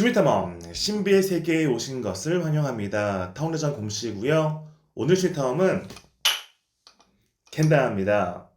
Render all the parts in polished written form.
취미탐험 신비의 세계에 오신 것을 환영합니다. 타운레전 곰씨고요. 오늘 취미탐험은 캔다입니다.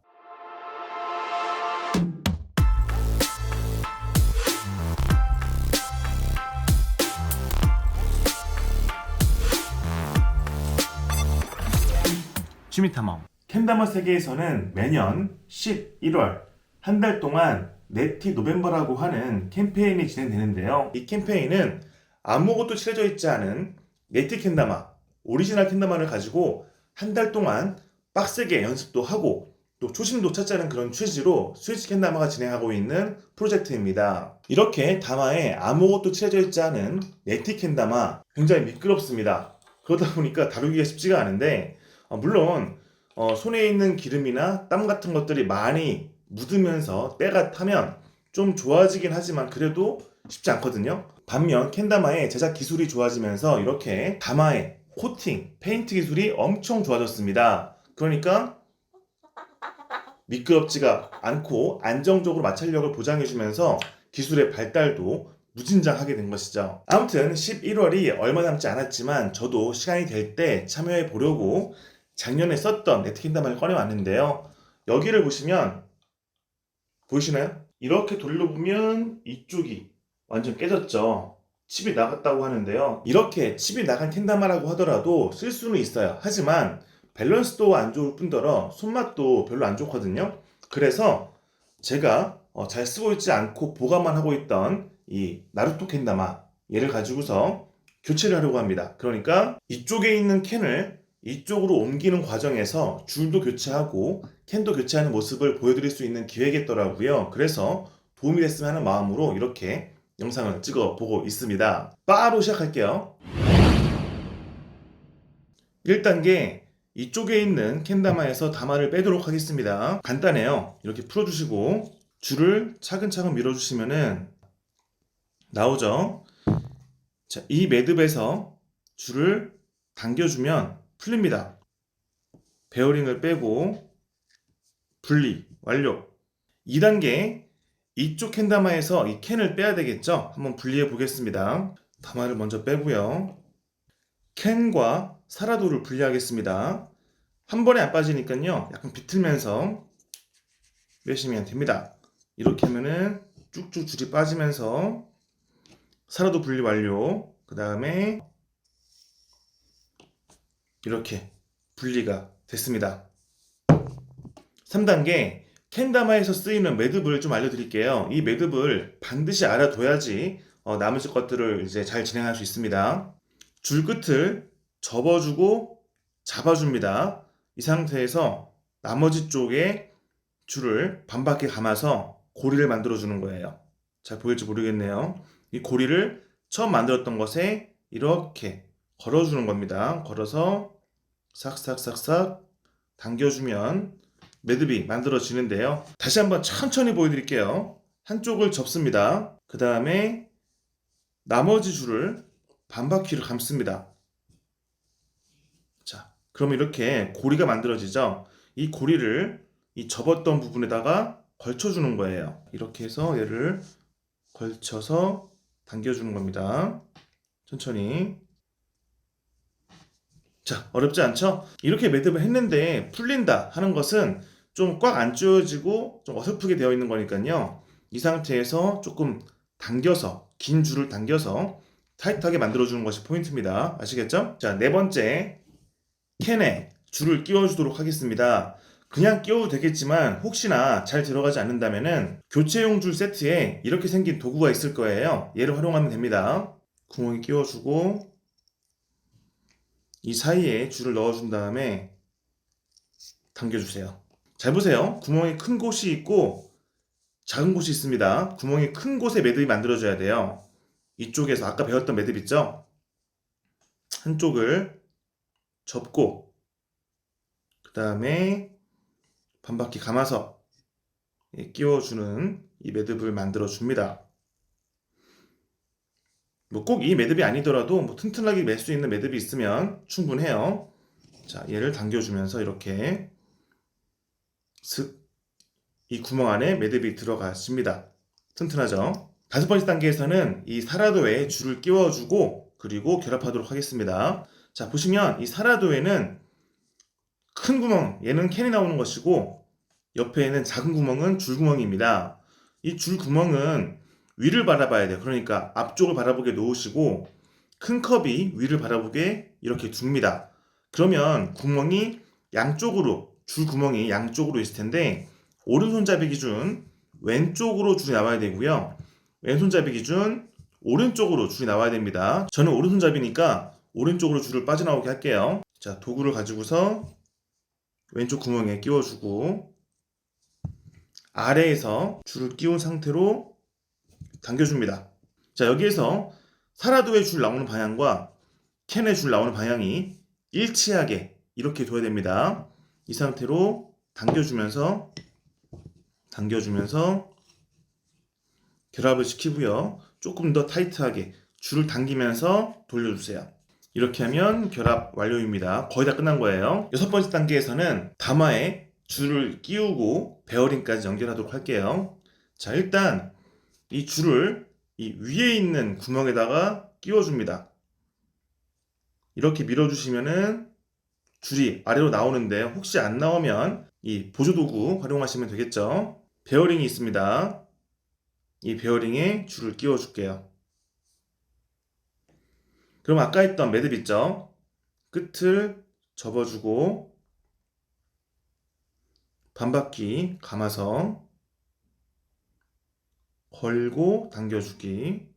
취미탐험 캔다머 세계에서는 매년 11월 한 달 동안 네티 노벰버라고 하는 캠페인이 진행되는데요. 이 캠페인은 아무것도 칠해져 있지 않은 네티 캔다마, 오리지널 캔다마를 가지고 한 달 동안 빡세게 연습도 하고 또 초심도 찾자는 그런 취지로 스위치 캔다마가 진행하고 있는 프로젝트입니다. 이렇게 다마에 아무것도 칠해져 있지 않은 네티 캔다마 굉장히 미끄럽습니다. 그러다 보니까 다루기가 쉽지가 않은데 물론 손에 있는 기름이나 땀 같은 것들이 많이 묻으면서 때가 타면 좀 좋아지긴 하지만 그래도 쉽지 않거든요. 반면 캔다마의 제작 기술이 좋아지면서 이렇게 다마의 코팅, 페인트 기술이 엄청 좋아졌습니다. 그러니까 미끄럽지가 않고 안정적으로 마찰력을 보장해주면서 기술의 발달도 무진장하게 된 것이죠. 아무튼 11월이 얼마 남지 않았지만 저도 시간이 될 때 참여해 보려고 작년에 썼던 네티 캔다마를 꺼내왔는데요. 여기를 보시면 보이시나요? 이렇게 돌려보면 이쪽이 완전 깨졌죠. 칩이 나갔다고 하는데요. 이렇게 칩이 나간 캔다마라고 하더라도 쓸 수는 있어요. 하지만 밸런스도 안 좋을 뿐더러 손맛도 별로 안 좋거든요. 그래서 제가 잘 쓰고 있지 않고 보관만 하고 있던 이 나루토 캔다마 얘를 가지고서 교체를 하려고 합니다. 그러니까 이쪽에 있는 캔을 이쪽으로 옮기는 과정에서 줄도 교체하고 캔도 교체하는 모습을 보여드릴 수 있는 기회겠더라고요. 그래서 도움이 됐으면 하는 마음으로 이렇게 영상을 찍어 보고 있습니다. 바로 시작할게요. 1단계 이쪽에 있는 캔다마에서 다마를 빼도록 하겠습니다. 간단해요. 이렇게 풀어주시고 줄을 차근차근 밀어주시면은 나오죠. 자, 이 매듭에서 줄을 당겨주면 풀립니다. 베어링을 빼고 분리 완료. 2단계 이쪽 캔다마에서 이 캔을 빼야 되겠죠? 한번 분리해 보겠습니다. 다마를 먼저 빼고요. 캔과 사라도를 분리하겠습니다. 한 번에 안 빠지니까요. 약간 비틀면서 빼시면 됩니다. 이렇게 하면은 쭉쭉 줄이 빠지면서 사라도 분리 완료. 그 다음에 이렇게 분리가 됐습니다. 3단계 캔다마에서 쓰이는 매듭을 좀 알려드릴게요. 이 매듭을 반드시 알아둬야지 나머지 것들을 이제 잘 진행할 수 있습니다. 줄 끝을 접어주고 잡아줍니다. 이 상태에서 나머지 쪽에 줄을 반바퀴 감아서 고리를 만들어주는 거예요. 잘 보일지 모르겠네요. 이 고리를 처음 만들었던 것에 이렇게 걸어주는 겁니다. 걸어서 싹싹싹싹 당겨주면 매듭이 만들어지는데요. 다시 한번 천천히 보여드릴게요. 한쪽을 접습니다. 그 다음에 나머지 줄을 반바퀴를 감습니다. 자, 그럼 이렇게 고리가 만들어지죠. 이 고리를 이 접었던 부분에다가 걸쳐주는 거예요. 이렇게 해서 얘를 걸쳐서 당겨주는 겁니다. 천천히. 자, 어렵지 않죠? 이렇게 매듭을 했는데 풀린다 하는 것은 좀 꽉 안 조여지고 좀 어설프게 되어 있는 거니까요. 이 상태에서 조금 당겨서, 긴 줄을 당겨서 타이트하게 만들어주는 것이 포인트입니다. 아시겠죠? 자, 네 번째, 캔에 줄을 끼워주도록 하겠습니다. 그냥 끼워도 되겠지만 혹시나 잘 들어가지 않는다면은 교체용 줄 세트에 이렇게 생긴 도구가 있을 거예요. 얘를 활용하면 됩니다. 구멍에 끼워주고 이 사이에 줄을 넣어준 다음에 당겨주세요. 잘 보세요. 구멍이 큰 곳이 있고 작은 곳이 있습니다. 구멍이 큰 곳에 매듭이 만들어져야 돼요. 이쪽에서 아까 배웠던 매듭 있죠? 한쪽을 접고 그 다음에 반바퀴 감아서 끼워주는 이 매듭을 만들어 줍니다. 뭐 꼭 이 매듭이 아니더라도 뭐 튼튼하게 맬 수 있는 매듭이 있으면 충분해요. 자, 얘를 당겨주면서 이렇게 슥 이 구멍 안에 매듭이 들어갔습니다. 튼튼하죠? 5번째 단계에서는 이 사라도에 줄을 끼워주고 그리고 결합하도록 하겠습니다. 자, 보시면 이 사라도에는 큰 구멍, 얘는 캔이 나오는 것이고 옆에 있는 작은 구멍은 줄 구멍입니다. 이 줄 구멍은 위를 바라봐야 돼요. 그러니까 앞쪽을 바라보게 놓으시고 큰 컵이 위를 바라보게 이렇게 둡니다. 그러면 구멍이 양쪽으로, 줄 구멍이 양쪽으로 있을 텐데 오른손잡이 기준 왼쪽으로 줄이 나와야 되고요. 왼손잡이 기준 오른쪽으로 줄이 나와야 됩니다. 저는 오른손잡이니까 오른쪽으로 줄을 빠져나오게 할게요. 자, 도구를 가지고서 왼쪽 구멍에 끼워주고 아래에서 줄을 끼운 상태로 당겨줍니다. 자, 여기에서 사라도의 줄 나오는 방향과 캔의 줄 나오는 방향이 일치하게 이렇게 둬야 됩니다. 이 상태로 당겨주면서 결합을 시키고요. 조금 더 타이트하게 줄을 당기면서 돌려주세요. 이렇게 하면 결합 완료입니다. 거의 다 끝난 거예요. 6번째 단계에서는 다마에 줄을 끼우고 베어링까지 연결하도록 할게요. 자, 일단 이 줄을 이 위에 있는 구멍에다가 끼워줍니다. 이렇게 밀어주시면은 줄이 아래로 나오는데 혹시 안 나오면 이 보조도구 활용하시면 되겠죠. 베어링이 있습니다. 이 베어링에 줄을 끼워줄게요. 그럼 아까 했던 매듭 있죠? 끝을 접어주고 반바퀴 감아서 걸고 당겨주기.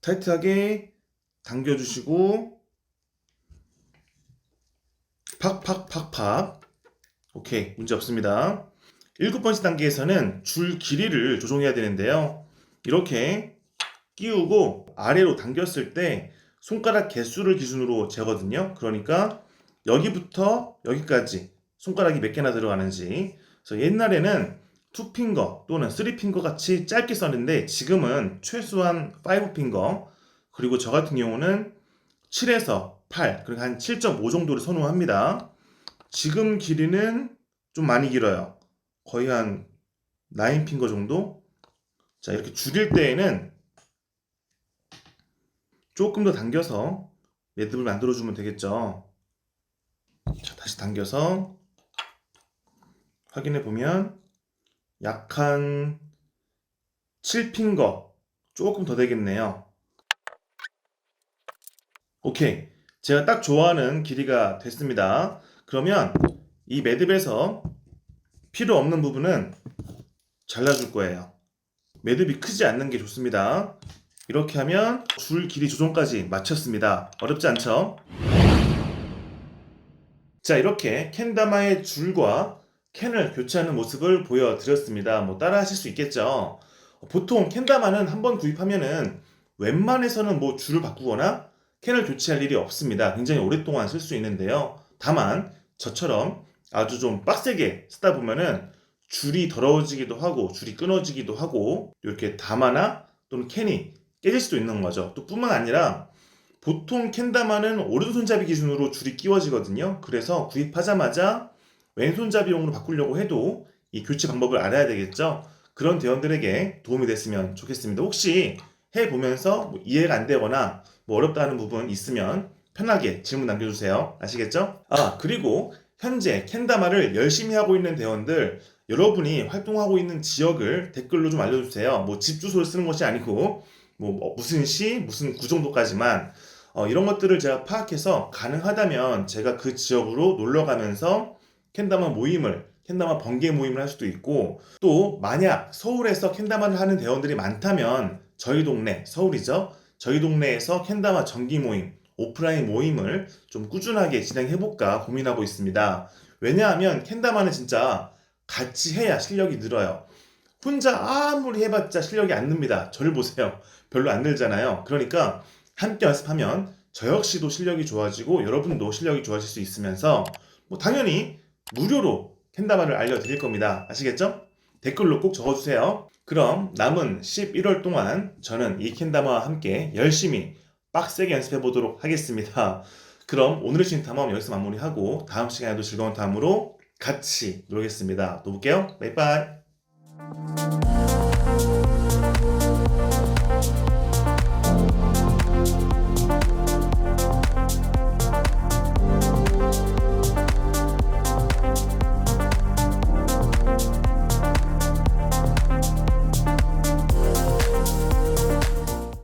타이트하게 당겨주시고 팍팍팍팍. 오케이, 문제 없습니다. 7번째 단계에서는 줄 길이를 조정해야 되는데요. 이렇게 끼우고 아래로 당겼을 때 손가락 개수를 기준으로 재거든요. 그러니까 여기부터 여기까지 손가락이 몇 개나 들어가는지. 그래서 옛날에는 2핑거 또는 3핑거 같이 짧게 썼는데 지금은 최소한 5핑거, 그리고 저 같은 경우는 7에서 8, 그리고 한 7.5 정도를 선호합니다. 지금 길이는 좀 많이 길어요. 거의 한 9핑거 정도? 자, 이렇게 줄일 때에는 조금 더 당겨서 매듭을 만들어주면 되겠죠. 자, 다시 당겨서 확인해 보면 약 한 7핑거 조금 더 되겠네요. 오케이, 제가 딱 좋아하는 길이가 됐습니다. 그러면 이 매듭에서 필요 없는 부분은 잘라줄 거예요. 매듭이 크지 않는 게 좋습니다. 이렇게 하면 줄 길이 조정까지 마쳤습니다. 어렵지 않죠? 자, 이렇게 캔다마의 줄과 캔을 교체하는 모습을 보여드렸습니다. 뭐 따라 하실 수 있겠죠? 보통 캔다마는 한번 구입하면은 웬만해서는 뭐 줄을 바꾸거나 캔을 교체할 일이 없습니다. 굉장히 오랫동안 쓸 수 있는데요. 다만 저처럼 아주 좀 빡세게 쓰다 보면은 줄이 더러워지기도 하고 줄이 끊어지기도 하고 이렇게 다마나 또는 캔이 깨질 수도 있는 거죠. 또 뿐만 아니라 보통 캔다마는 오른손잡이 기준으로 줄이 끼워지거든요. 그래서 구입하자마자 왼손잡이용으로 바꾸려고 해도 이 교체 방법을 알아야 되겠죠. 그런 대원들에게 도움이 됐으면 좋겠습니다. 혹시 해보면서 뭐 이해가 안 되거나 뭐 어렵다 하는 부분 있으면 편하게 질문 남겨주세요. 아시겠죠? 아, 그리고 현재 캔다마를 열심히 하고 있는 대원들, 여러분이 활동하고 있는 지역을 댓글로 좀 알려주세요. 뭐 집 주소를 쓰는 것이 아니고 뭐 무슨 시, 무슨 구 정도까지만 이런 것들을 제가 파악해서 가능하다면 제가 그 지역으로 놀러 가면서 캔다마 모임을, 캔다마 번개 모임을 할 수도 있고, 또 만약 서울에서 캔다마를 하는 대원들이 많다면 저희 동네, 서울이죠? 저희 동네에서 캔다마 정기 모임, 오프라인 모임을 좀 꾸준하게 진행해볼까 고민하고 있습니다. 왜냐하면 캔다마는 진짜 같이 해야 실력이 늘어요. 혼자 아무리 해봤자 실력이 안 늡니다. 저를 보세요. 별로 안 늘잖아요. 그러니까 함께 연습하면 저 역시도 실력이 좋아지고 여러분도 실력이 좋아질 수 있으면서 뭐 당연히 무료로 캔다마를 알려드릴 겁니다. 아시겠죠? 댓글로 꼭 적어주세요. 그럼 남은 11월 동안 저는 이 캔다마와 함께 열심히 빡세게 연습해 보도록 하겠습니다. 그럼 오늘의 신탐험 여기서 마무리하고 다음 시간에도 즐거운 탐험으로 같이 놀겠습니다. 또 볼게요. 바이바이.